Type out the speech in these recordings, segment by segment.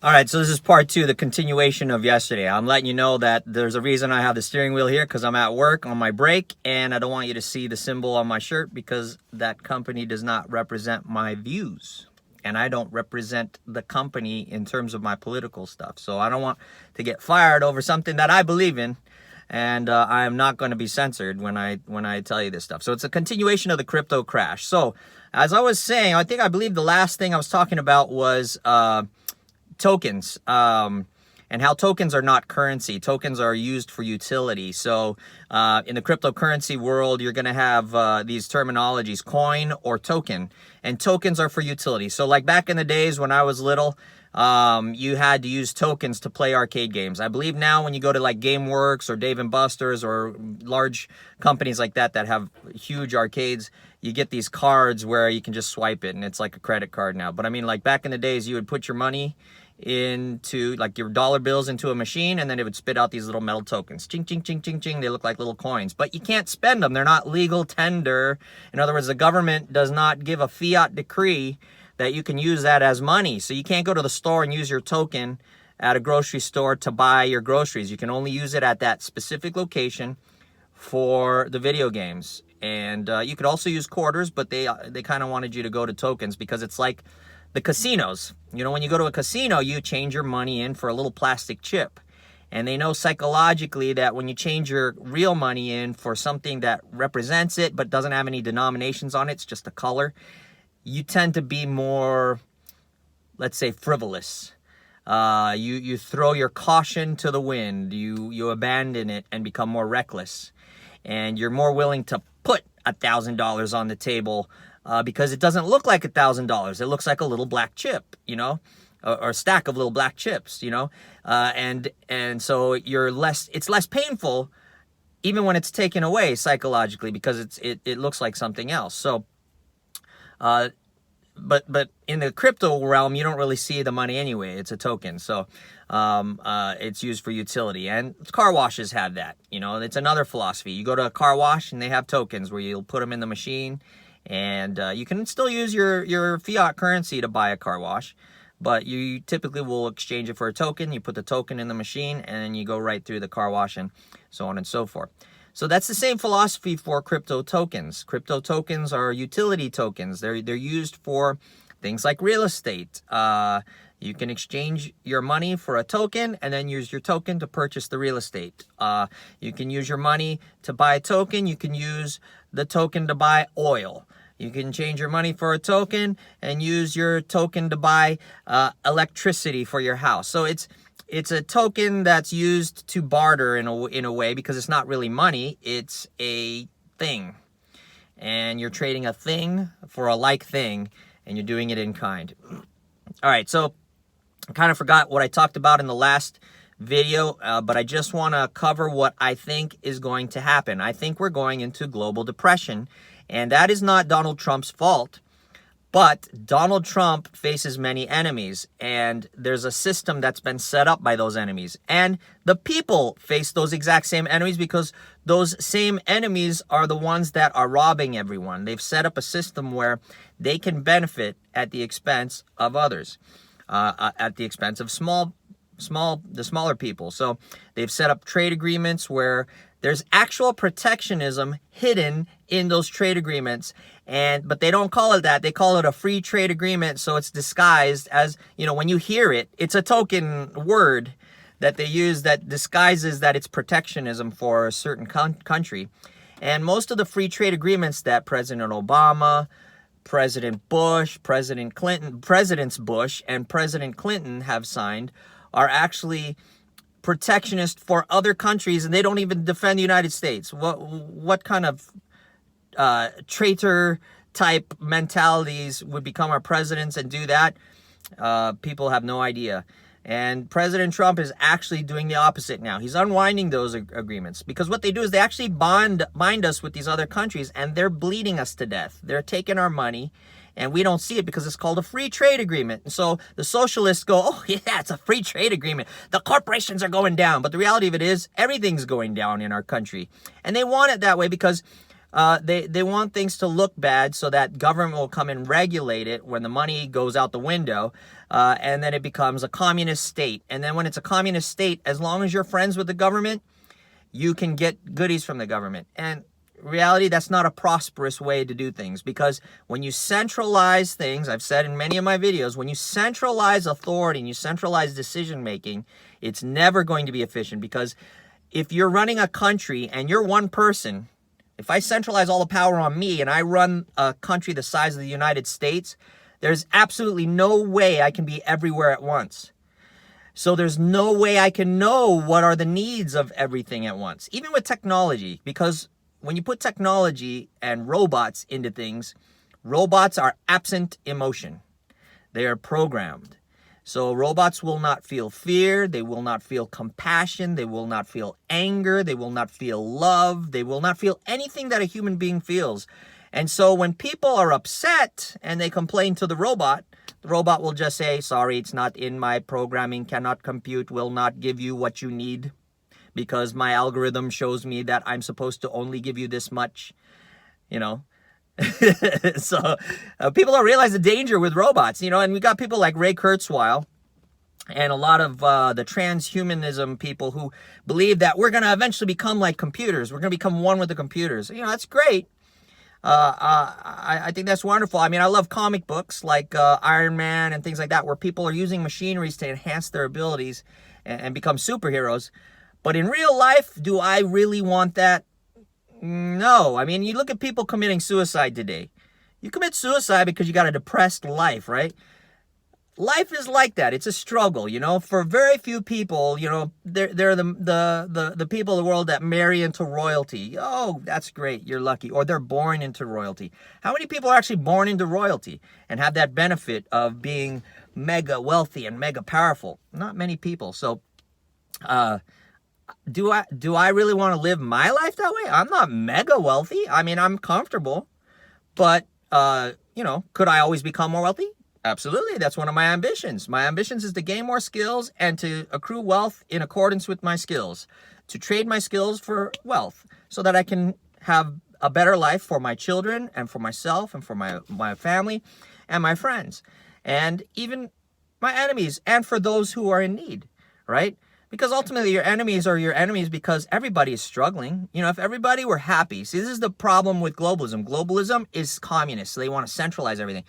All right, so this is part two, the continuation of yesterday. I'm letting you know that there's a reason I have the steering wheel here, because I'm at work on my break, and I don't want you to see the symbol on my shirt because that company does not represent my views. And I don't represent the company in terms of my political stuff. So I don't want to get fired over something that I believe in. And I am not going to be censored when I tell you this stuff. So it's a continuation of the crypto crash. So as I was saying, I believe the last thing I was talking about was tokens, and how tokens are not currency. Tokens are used for utility. So in the cryptocurrency world, you're going to have these terminologies, coin or token, and tokens are for utility. So like back in the days when I was little, you had to use tokens to play arcade games. I believe now when you go to like GameWorks or Dave & Buster's or large companies like that that have huge arcades, you get these cards where you can just swipe it and it's like a credit card now. But I mean, like back in the days, you would put your money into like your dollar bills into a machine, and then it would spit out these little metal tokens. Ching, ching, ching, ching, ching. They look like little coins, but you can't spend them. They're not legal tender. In other words, the government does not give a fiat decree that you can use that as money. So you can't go to the store and use your token at a grocery store to buy your groceries. You can only use it at that specific location for the video games. And you could also use quarters, but they kind of wanted you to go to tokens because it's like the casinos. You know, when you go to a casino, you change your money in for a little plastic chip. And they know psychologically that when you change your real money in for something that represents it but doesn't have any denominations on it, it's just a color, you tend to be more, let's say, frivolous. You throw your caution to the wind. You abandon it and become more reckless. And you're more willing to put $1,000 on the table because it doesn't look like $1,000. It looks like a little black chip, you know, or a stack of little black chips, you know, and so it's less painful even when it's taken away psychologically because it looks like something else. So, but in the crypto realm, you don't really see the money anyway. It's a token, so it's used for utility. And car washes have that. You know, it's another philosophy. You go to a car wash and they have tokens where you'll put them in the machine. And you can still use your fiat currency to buy a car wash, but you typically will exchange it for a token. You put the token in the machine, and then you go right through the car wash and so on and so forth. So that's the same philosophy for crypto tokens. Crypto tokens are utility tokens. They're used for things like real estate. You can exchange your money for a token and then use your token to purchase the real estate. You can use your money to buy a token. You can use the token to buy oil. You can change your money for a token and use your token to buy electricity for your house. So it's a token that's used to barter in a way because it's not really money. It's a thing. And you're trading a thing for a like thing, and you're doing it in kind. All right, so I kind of forgot what I talked about in the last video, but I just want to cover what I think is going to happen. I think we're going into global depression, and that is not Donald Trump's fault. But Donald Trump faces many enemies, and there's a system that's been set up by those enemies. And the people face those exact same enemies because those same enemies are the ones that are robbing everyone. They've set up a system where they can benefit at the expense of others, at the expense of the smaller people. So they've set up trade agreements where there's actual protectionism hidden in those trade agreements, but they don't call it that. They call it a free trade agreement, so it's disguised as, you know, when you hear it, it's a token word that they use that disguises that it's protectionism for a certain country. And most of the free trade agreements that President Obama, President Bush, Presidents Bush and President Clinton have signed are actually protectionist for other countries, and they don't even defend the United States. What kind of traitor type mentalities would become our presidents and do that? People have no idea. And President Trump is actually doing the opposite now. He's unwinding those agreements because what they do is they actually bind us with these other countries, and they're bleeding us to death. They're taking our money, and we don't see it because it's called a free trade agreement. And so the socialists go, oh, yeah, it's a free trade agreement. The corporations are going down. But the reality of it is everything's going down in our country. And they want it that way because They want things to look bad so that government will come and regulate it when the money goes out the window, and then it becomes a communist state. And then when it's a communist state, as long as you're friends with the government, you can get goodies from the government. And reality, that's not a prosperous way to do things, because when you centralize things, I've said in many of my videos, when you centralize authority and you centralize decision making, it's never going to be efficient. Because if you're running a country and you're one person, if I centralize all the power on me and I run a country the size of the United States, there's absolutely no way I can be everywhere at once. So there's no way I can know what are the needs of everything at once, even with technology, because when you put technology and robots into things, robots are absent emotion. They are programmed. So robots will not feel fear. They will not feel compassion. They will not feel anger. They will not feel love. They will not feel anything that a human being feels. And so when people are upset and they complain to the robot will just say, sorry, it's not in my programming, cannot compute, will not give you what you need, because my algorithm shows me that I'm supposed to only give you this much, you know. So people don't realize the danger with robots, you know. And we got people like Ray Kurzweil and a lot of the transhumanism people who believe that we're going to eventually become like computers. We're going to become one with the computers. You know, that's great. I think that's wonderful. I mean, I love comic books like Iron Man and things like that, where people are using machineries to enhance their abilities and become superheroes. But in real life, do I really want that? No. I mean, you look at people committing suicide today. You commit suicide because you got a depressed life, right? Life is like that. It's a struggle, you know. For very few people, you know, they're the people of the world that marry into royalty. Oh, that's great. You're lucky. Or they're born into royalty. How many people are actually born into royalty and have that benefit of being mega wealthy and mega powerful? Not many people. So, do I really want to live my life that way? I'm not mega wealthy. I mean, I'm comfortable, but you know, could I always become more wealthy? Absolutely. That's one of my ambitions. My ambitions is to gain more skills and to accrue wealth in accordance with my skills, to trade my skills for wealth so that I can have a better life for my children and for myself and for my family and my friends and even my enemies and for those who are in need, right? Because ultimately your enemies are your enemies because everybody is struggling. You know, if everybody were happy, see, this is the problem with globalism. Globalism is communist, so they want to centralize everything.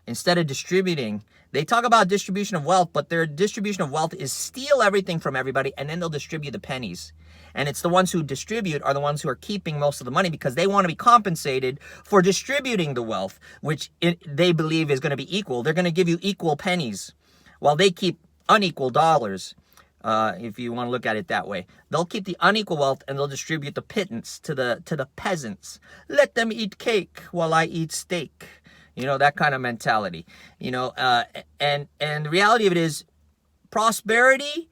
Instead of distributing, they talk about distribution of wealth, but their distribution of wealth is steal everything from everybody and then they'll distribute the pennies. And it's the ones who distribute are the ones who are keeping most of the money because they want to be compensated for distributing the wealth, which they believe is going to be equal. They're going to give you equal pennies while they keep unequal dollars. If you want to look at it that way, they'll keep the unequal wealth and they'll distribute the pittance to the peasants. Let them eat cake while I eat steak. You know, that kind of mentality. You know, and the reality of it is, prosperity,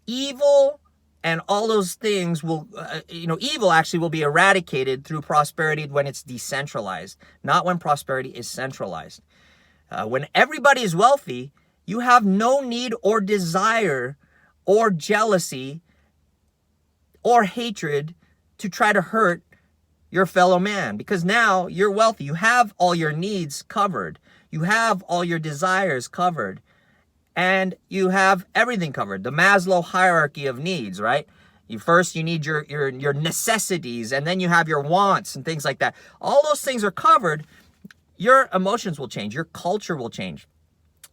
evil, and all those things will, you know, evil actually will be eradicated through prosperity when it's decentralized, not when prosperity is centralized. When everybody is wealthy, you have no need or desire or jealousy or hatred to try to hurt your fellow man, because now you're wealthy. You have all your needs covered. You have all your desires covered. And you have everything covered. The Maslow hierarchy of needs, right? You need your necessities, and then you have your wants and things like that. All those things are covered. Your emotions will change. Your culture will change.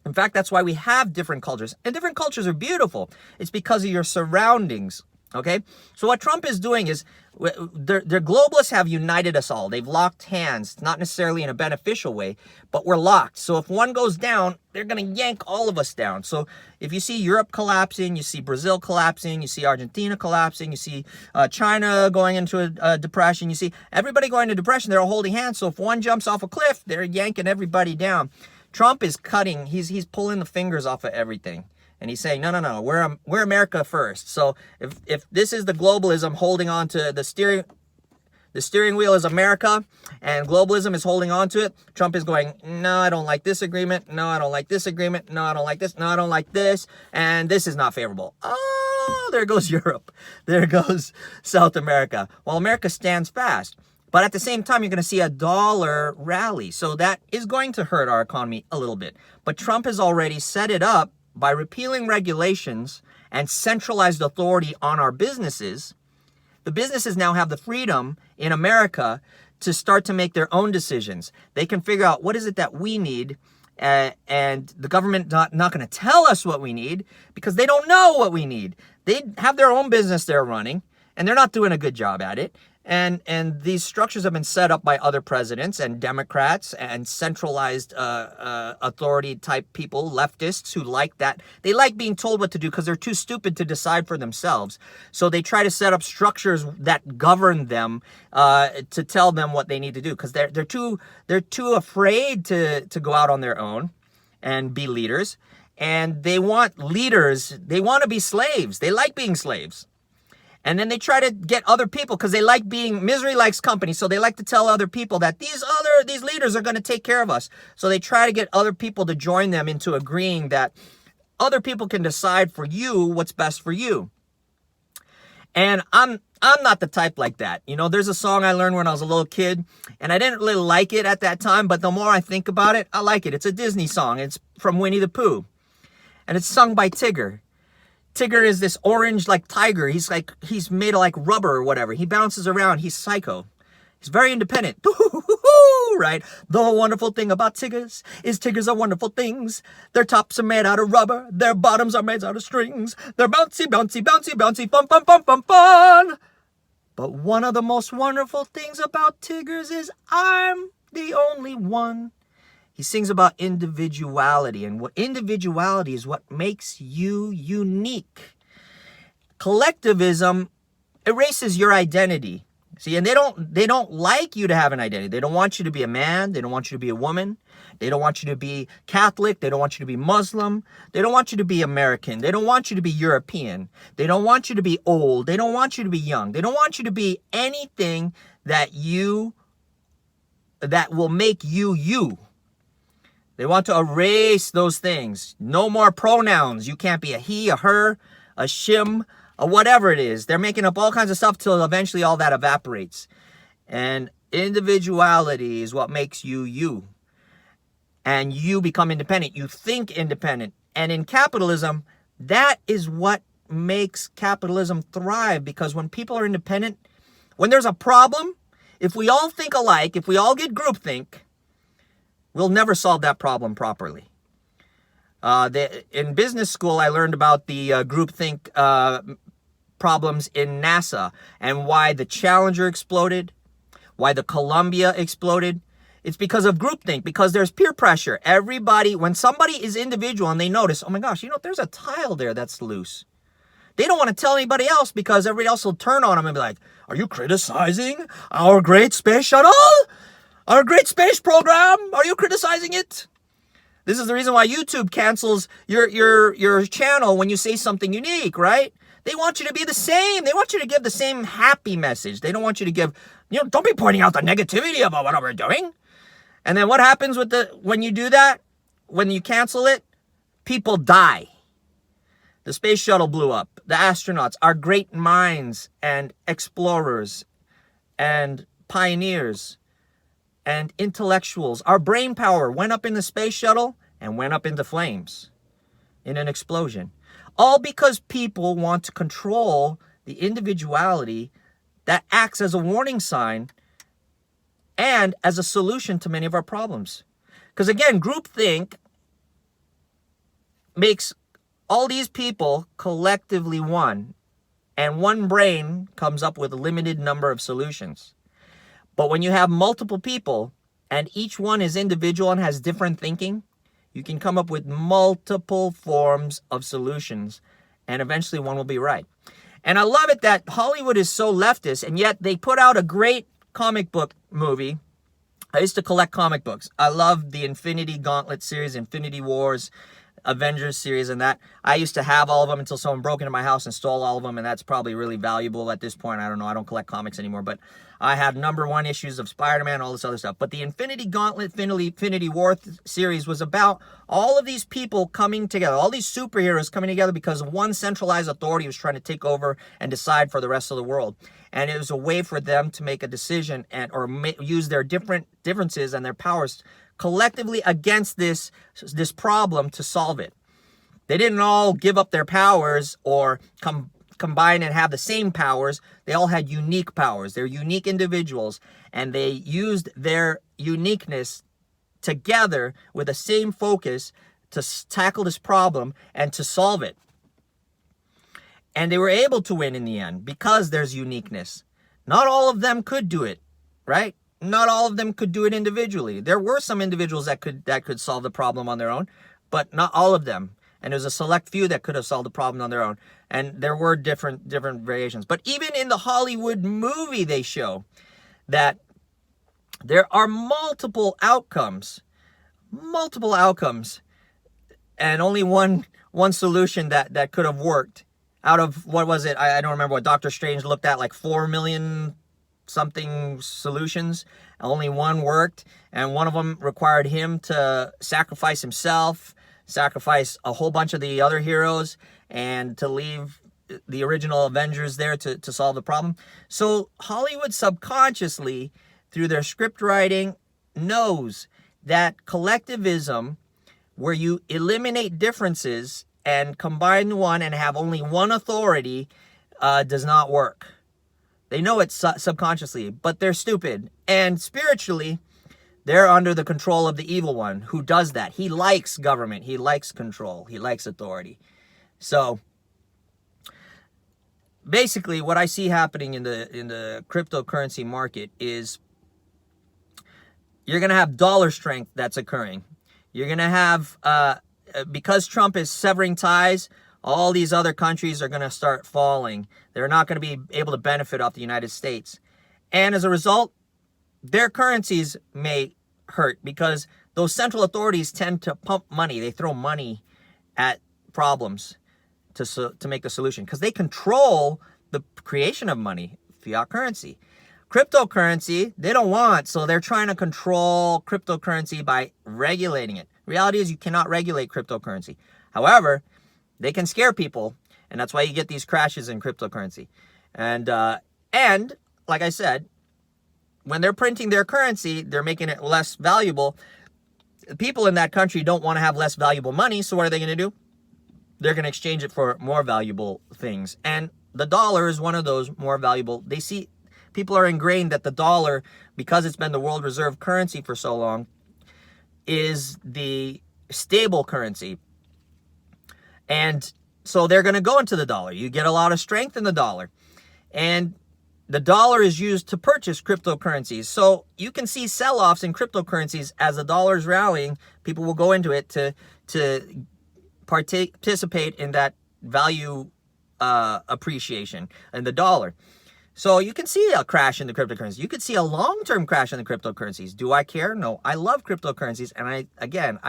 In fact, that's why we have different cultures. And different cultures are beautiful. It's because of your surroundings. Okay? So what Trump is doing is, their globalists have united us all. They've locked hands, not necessarily in a beneficial way, but we're locked. So if one goes down, they're going to yank all of us down. So if you see Europe collapsing, you see Brazil collapsing, you see Argentina collapsing, you see China going into a depression, you see everybody going into depression, they're all holding hands. So if one jumps off a cliff, they're yanking everybody down. Trump is cutting, he's pulling the fingers off of everything. And he's saying, no, we're America first. So if this is the globalism holding on to the steering wheel is America, and globalism is holding on to it, Trump is going, no, I don't like this agreement. No, I don't like this agreement. No, I don't like this. No, I don't like this. And this is not favorable. Oh, there goes Europe. There goes South America. While America stands fast. But at the same time, you're going to see a dollar rally. So that is going to hurt our economy a little bit. But Trump has already set it up by repealing regulations and centralized authority on our businesses. The businesses now have the freedom in America to start to make their own decisions. They can figure out what is it that we need, and the government not going to tell us what we need because they don't know what we need. They have their own business they're running, and they're not doing a good job at it. And these structures have been set up by other presidents and Democrats and centralized authority type people, leftists who like that. They like being told what to do because they're too stupid to decide for themselves. So they try to set up structures that govern them to tell them what they need to do because they're too afraid to go out on their own and be leaders. And they want leaders. They want to be slaves. They like being slaves. And then they try to get other people because they like being, misery likes company. So they like to tell other people that these leaders are going to take care of us. So they try to get other people to join them into agreeing that other people can decide for you what's best for you. And I'm not the type like that. You know, there's a song I learned when I was a little kid, and I didn't really like it at that time, but the more I think about it, I like it. It's a Disney song. It's from Winnie the Pooh, and it's sung by Tigger. Tigger is this orange like tiger. He's made of like rubber or whatever. He bounces around. He's psycho. He's very independent. Right? The wonderful thing about Tiggers is Tiggers are wonderful things. Their tops are made out of rubber. Their bottoms are made out of strings. They're bouncy, bouncy, bouncy, bouncy, fun, fun, fun, fun, fun. But one of the most wonderful things about Tiggers is I'm the only one. He sings about individuality, and what individuality is what makes you unique. Collectivism erases your identity. See, and they don't like you to have an identity. They don't want you to be a man. They don't want you to be a woman. They don't want you to be Catholic. They don't want you to be Muslim. They don't want you to be American. They don't want you to be European. They don't want you to be old. They don't want you to be young. They don't want you to be anything that will make you you. They want to erase those things. No more pronouns. You can't be a he, a her, a shim, a whatever it is. They're making up all kinds of stuff till eventually all that evaporates. And individuality is what makes you you. And you become independent. You think independent. And in capitalism, that is what makes capitalism thrive. Because when people are independent, when there's a problem, if we all think alike, if we all get groupthink, we'll never solve that problem properly. In business school, I learned about the groupthink problems in NASA and why the Challenger exploded, why the Columbia exploded. It's because of groupthink, because there's peer pressure. Everybody, when somebody is individual and they notice, oh my gosh, there's a tile there that's loose. They don't want to tell anybody else because everybody else will turn on them and be like, are you criticizing our great space shuttle? Our great space program? Are you criticizing it? This is the reason why YouTube cancels your channel when you say something unique, right? They want you to be the same. They want you to give the same happy message. They don't want you to give, don't be pointing out the negativity about what we're doing. And then what happens when you do that? When you cancel it, people die. The space shuttle blew up. The astronauts are great minds and explorers and pioneers and intellectuals. Our brain power went up in the space shuttle and went up into flames in an explosion. All because people want to control the individuality that acts as a warning sign and as a solution to many of our problems. Because again, groupthink makes all these people collectively one, and one brain comes up with a limited number of solutions. But when you have multiple people and each one is individual and has different thinking, you can come up with multiple forms of solutions, and eventually one will be right. And I love it that Hollywood is so leftist, and yet they put out a great comic book movie. I used to collect comic books. I love the Infinity Gauntlet series, Infinity Wars. Avengers series and that. I used to have all of them until someone broke into my house and stole all of them, and that's probably really valuable at this point. I don't know. I don't collect comics anymore, but I have #1 issues of Spider-Man, all this other stuff. But the Infinity Gauntlet, Infinity War series was about all of these people coming together, all these superheroes coming together because one centralized authority was trying to take over and decide for the rest of the world. And it was a way for them to make a decision or use their differences and their powers collectively against this problem to solve it. They didn't all give up their powers or combine and have the same powers. They all had unique powers. They're unique individuals, and they used their uniqueness together with the same focus to tackle this problem and to solve it. And they were able to win in the end because there's uniqueness. Not all of them could do it, right? Not all of them could do it individually. There were some individuals that could solve the problem on their own, but not all of them. And there's a select few that could have solved the problem on their own. And there were different variations. But even in the Hollywood movie, they show that there are multiple outcomes, and only one solution that could have worked. Out of, what was it? I don't remember what Doctor Strange looked at, like 4 million something solutions. Only one worked, and one of them required him to sacrifice himself, sacrifice a whole bunch of the other heroes, and to leave the original Avengers there to solve the problem. So Hollywood subconsciously, through their script writing, knows that collectivism, where you eliminate differences and combine one and have only one authority, does not work. They know it subconsciously, but they're stupid. And spiritually, they're under the control of the evil one who does that. He likes government. He likes control. He likes authority. So basically, what I see happening in the cryptocurrency market is you're going to have dollar strength that's occurring. You're going to have, because Trump is severing ties, all these other countries are going to start falling. They're not going to be able to benefit off the United States. And as a result, their currencies may hurt because those central authorities tend to pump money. They throw money at problems to make the solution because they control the creation of money, fiat currency. Cryptocurrency, they don't want, so they're trying to control cryptocurrency by regulating it. Reality is you cannot regulate cryptocurrency. However, they can scare people, and that's why you get these crashes in cryptocurrency. And like I said, when they're printing their currency, they're making it less valuable. People in that country don't want to have less valuable money, so what are they going to do? They're going to exchange it for more valuable things. And the dollar is one of those more valuable. People are ingrained that the dollar, because it's been the world reserve currency for so long, is the stable currency. And so they're going to go into the dollar. You get a lot of strength in the dollar. And the dollar is used to purchase cryptocurrencies. So you can see sell-offs in cryptocurrencies as the dollar is rallying. People will go into it to participate in that value appreciation in the dollar. So you can see a crash in the cryptocurrency. You could see a long-term crash in the cryptocurrencies. Do I care? No. I love cryptocurrencies, and I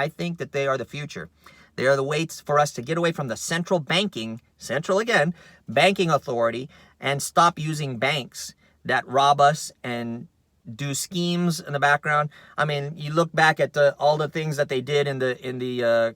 think that they are the future. They are the ways for us to get away from the central banking authority, and stop using banks that rob us and do schemes in the background. I mean, you look back at all the things that they did in the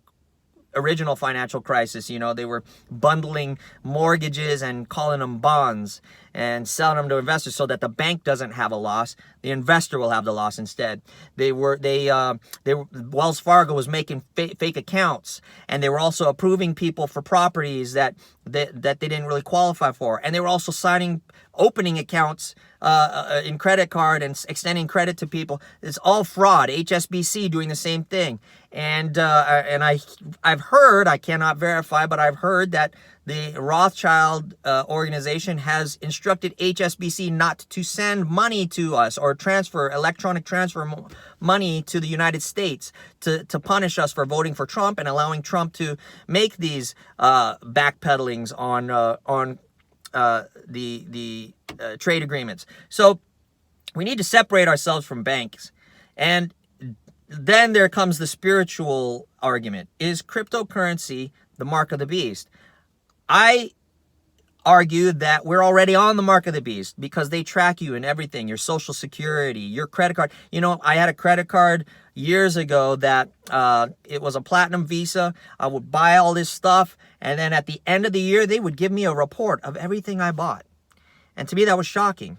original financial crisis. You know, they were bundling mortgages and calling them bonds and selling them to investors so that the bank doesn't have a loss. The investor will have the loss instead. Wells Fargo was making fake accounts, and they were also approving people for properties that they didn't really qualify for. And they were also opening accounts in credit card and extending credit to people. It's all fraud. HSBC doing the same thing. And I've heard, I cannot verify, but I've heard that the Rothschild organization has instructed HSBC not to send money to us or electronic transfer money to the United States to punish us for voting for Trump and allowing Trump to make these backpedalings on the trade agreements. So we need to separate ourselves from banks. And then there comes the spiritual argument. Is cryptocurrency the mark of the beast? I argue that we're already on the mark of the beast because they track you in everything, your social security, your credit card. You know, I had a credit card years ago that it was a platinum Visa. I would buy all this stuff, and then at the end of the year, they would give me a report of everything I bought. And to me, that was shocking.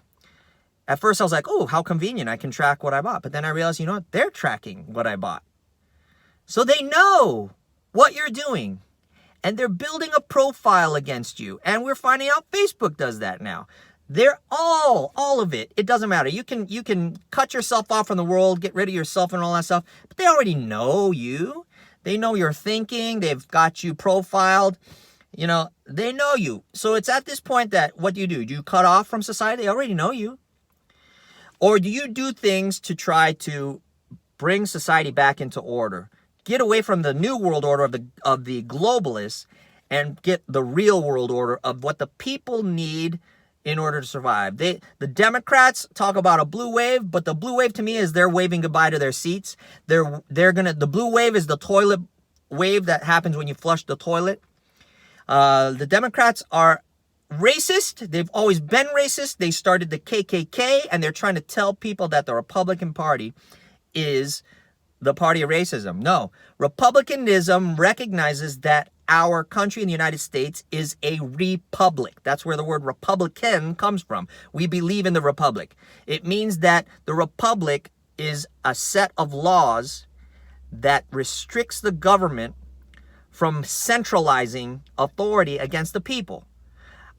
At first, I was like, oh, how convenient. I can track what I bought. But then I realized, you know what? They're tracking what I bought. So they know what you're doing. And they're building a profile against you. And we're finding out Facebook does that now. They're all of it. It doesn't matter. You can cut yourself off from the world, get rid of yourself and all that stuff. But they already know you. They know your thinking. They've got you profiled. You know, they know you. So it's at this point that what do? Do you cut off from society? They already know you. Or do you do things to try to bring society back into order? Get away from the new world order of the globalists and get the real world order of what the people need in order to survive. The Democrats talk about a blue wave, but the blue wave to me is they're waving goodbye to their seats. The blue wave is the toilet wave that happens when you flush the toilet. The Democrats are racist. They've always been racist. They started the KKK, and they're trying to tell people that the Republican Party is the party of racism. No, Republicanism recognizes that our country in the United States is a republic. That's where the word Republican comes from. We believe in the republic. It means that the republic is a set of laws that restricts the government from centralizing authority against the people.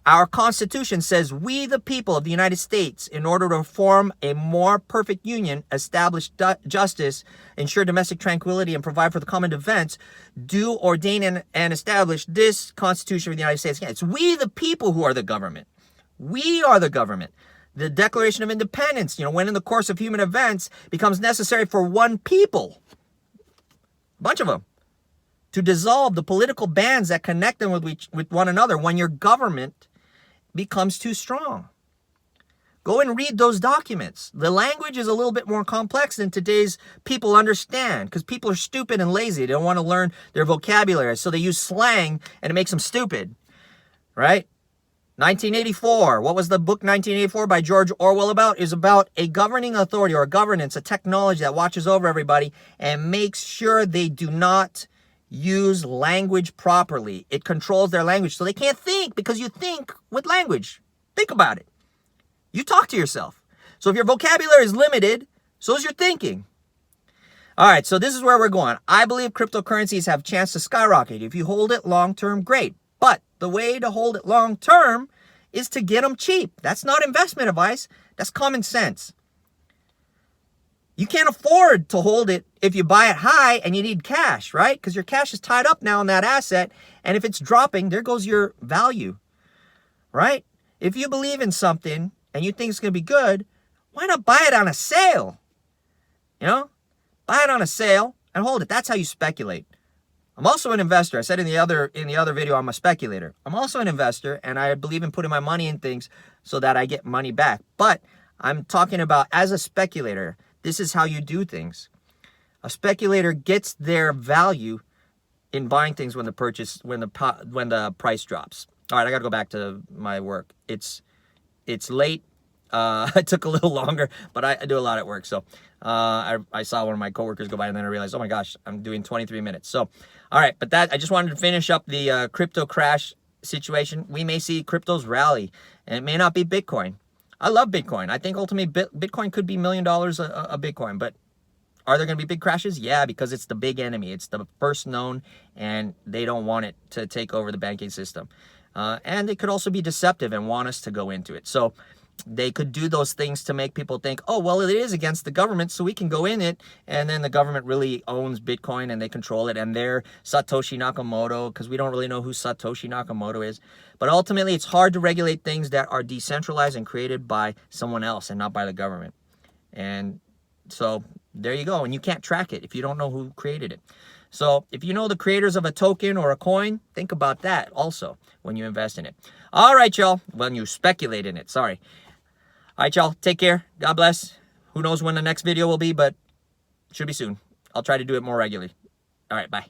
Our Constitution says we, the people of the United States, in order to form a more perfect union, establish justice, ensure domestic tranquility, and provide for the common defense, do ordain and establish this Constitution of the United States. It's we, the people, who are the government. We are the government. The Declaration of Independence, when in the course of human events becomes necessary for one people, a bunch of them, to dissolve the political bands that connect them with one another when your government becomes too strong. Go and read those documents. The language is a little bit more complex than today's people understand, because people are stupid and lazy. They don't want to learn their vocabulary, so they use slang, and it makes them stupid, right? 1984. What was the book 1984 by George Orwell about? Is about a governing authority or a governance, a technology that watches over everybody and makes sure they do not use language properly. It controls their language so they can't think, because you think with language. Think about it. You talk to yourself. So if your vocabulary is limited, so is your thinking. All right, so this is where we're going. I believe cryptocurrencies have a chance to skyrocket. If you hold it long-term, great. But the way to hold it long-term is to get them cheap. That's not investment advice. That's common sense. You can't afford to hold it if you buy it high and you need cash, right? Because your cash is tied up now in that asset. And if it's dropping, there goes your value, right? If you believe in something and you think it's going to be good, why not buy it on a sale? Buy it on a sale and hold it. That's how you speculate. I'm also an investor. I said in the other video, I'm a speculator. I'm also an investor, and I believe in putting my money in things so that I get money back. But I'm talking about as a speculator. This is how you do things. A speculator gets their value in buying things when the price drops. All right, I got to go back to my work. It's late. It took a little longer, but I do a lot at work. So I saw one of my coworkers go by, and then I realized, oh my gosh, I'm doing 23 minutes. So, all right, but I just wanted to finish up the crypto crash situation. We may see cryptos rally, and it may not be Bitcoin. I love Bitcoin. I think ultimately Bitcoin could be $1 million a Bitcoin, but are there going to be big crashes? Yeah, because it's the big enemy. It's the first known, and they don't want it to take over the banking system. And they could also be deceptive and want us to go into it. So they could do those things to make people think, oh, well, it is against the government, so we can go in it. And then the government really owns Bitcoin and they control it. And they're Satoshi Nakamoto, because we don't really know who Satoshi Nakamoto is. But ultimately, it's hard to regulate things that are decentralized and created by someone else and not by the government. And so there you go. And you can't track it if you don't know who created it. So if you know the creators of a token or a coin, think about that also when you invest in it. All right, y'all. When you speculate in it. Sorry. All right, y'all. Take care. God bless. Who knows when the next video will be, but it should be soon. I'll try to do it more regularly. All right, bye.